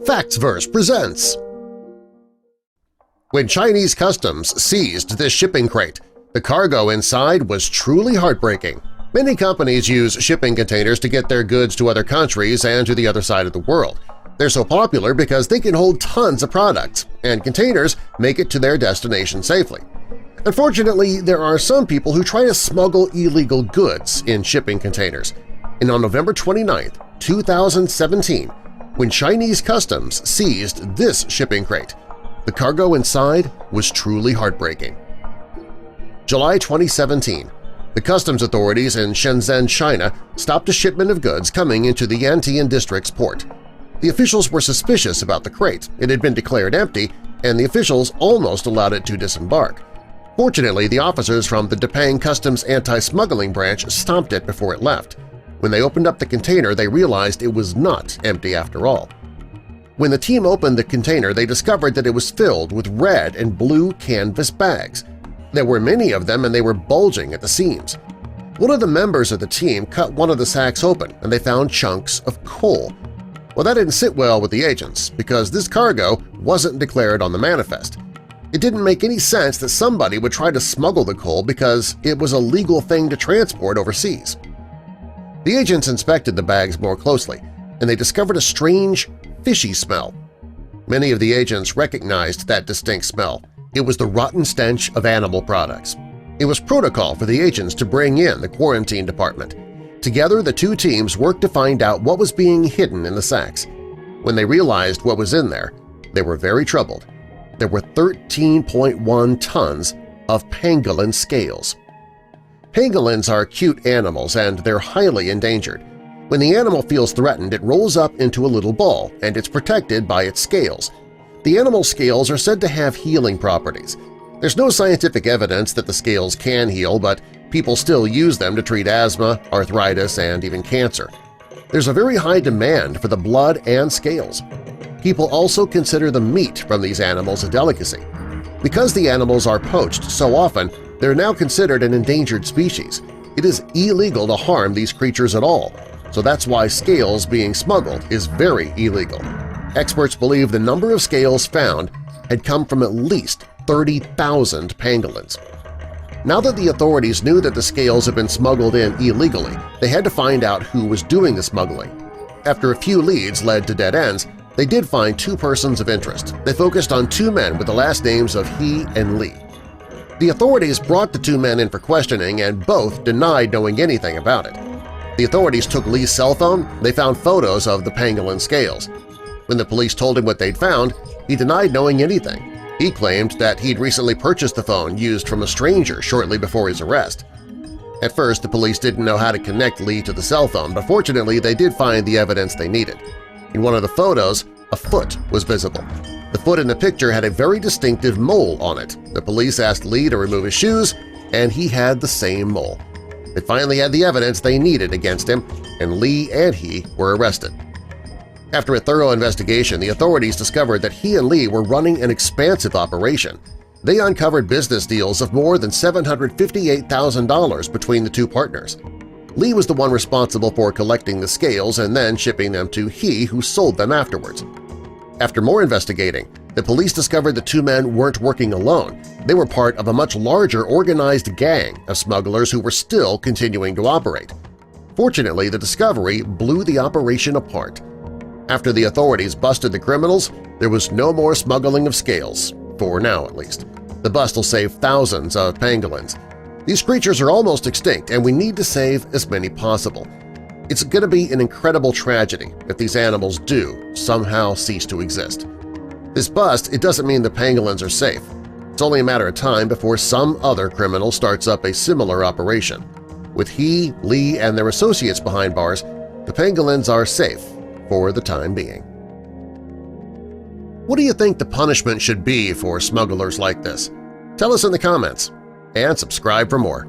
FactsVerse presents. When Chinese customs seized this shipping crate, the cargo inside was truly heartbreaking. Many companies use shipping containers to get their goods to other countries and to the other side of the world. They're so popular because they can hold tons of products, and containers make it to their destination safely. Unfortunately, there are some people who try to smuggle illegal goods in shipping containers. And on November 29, 2017, when Chinese customs seized this shipping crate, the cargo inside was truly heartbreaking. July 2017, the customs authorities in Shenzhen, China stopped a shipment of goods coming into the Yantian district's port. The officials were suspicious about the crate. It had been declared empty, and the officials almost allowed it to disembark. Fortunately, the officers from the Depang Customs Anti-Smuggling Branch stopped it before it left. When they opened up the container, they realized it was not empty after all. When the team opened the container, they discovered that it was filled with red and blue canvas bags. There were many of them, and they were bulging at the seams. One of the members of the team cut one of the sacks open, and they found chunks of coal. Well, that didn't sit well with the agents, because this cargo wasn't declared on the manifest. It didn't make any sense that somebody would try to smuggle the coal because it was a legal thing to transport overseas. The agents inspected the bags more closely, and they discovered a strange, fishy smell. Many of the agents recognized that distinct smell. It was the rotten stench of animal products. It was protocol for the agents to bring in the quarantine department. Together, the two teams worked to find out what was being hidden in the sacks. When they realized what was in there, they were very troubled. There were 13.1 tons of pangolin scales. Pangolins are cute animals, and they're highly endangered. When the animal feels threatened, it rolls up into a little ball, and it's protected by its scales. The animal's scales are said to have healing properties. There's no scientific evidence that the scales can heal, but people still use them to treat asthma, arthritis, and even cancer. There's a very high demand for the blood and scales. People also consider the meat from these animals a delicacy. Because the animals are poached so often, they're now considered an endangered species. It is illegal to harm these creatures at all, so that's why scales being smuggled is very illegal. Experts believe the number of scales found had come from at least 30,000 pangolins. Now that the authorities knew that the scales had been smuggled in illegally, they had to find out who was doing the smuggling. After a few leads led to dead ends, they did find two persons of interest. They focused on two men with the last names of He and Li. The authorities brought the two men in for questioning, and both denied knowing anything about it. The authorities took Li's cell phone. They found photos of the pangolin scales. When the police told him what they'd found, he denied knowing anything. He claimed that he'd recently purchased the phone used from a stranger shortly before his arrest. At first, the police didn't know how to connect Li to the cell phone, but fortunately they did find the evidence they needed. In one of the photos, a foot was visible. The foot in the picture had a very distinctive mole on it. The police asked Li to remove his shoes, and he had the same mole. They finally had the evidence they needed against him, and Li and he were arrested. After a thorough investigation, the authorities discovered that He and Li were running an expansive operation. They uncovered business deals of more than $758,000 between the two partners. Li was the one responsible for collecting the scales and then shipping them to He, who sold them afterwards. After more investigating, the police discovered the two men weren't working alone. They were part of a much larger organized gang of smugglers who were still continuing to operate. Fortunately, the discovery blew the operation apart. After the authorities busted the criminals, there was no more smuggling of scales, for now at least. The bust will save thousands of pangolins. These creatures are almost extinct, and we need to save as many possible. It's going to be an incredible tragedy if these animals do somehow cease to exist. This bust, it doesn't mean the pangolins are safe. It's only a matter of time before some other criminal starts up a similar operation. With He, Li, and their associates behind bars, the pangolins are safe for the time being. What do you think the punishment should be for smugglers like this? Tell us in the comments, and subscribe for more.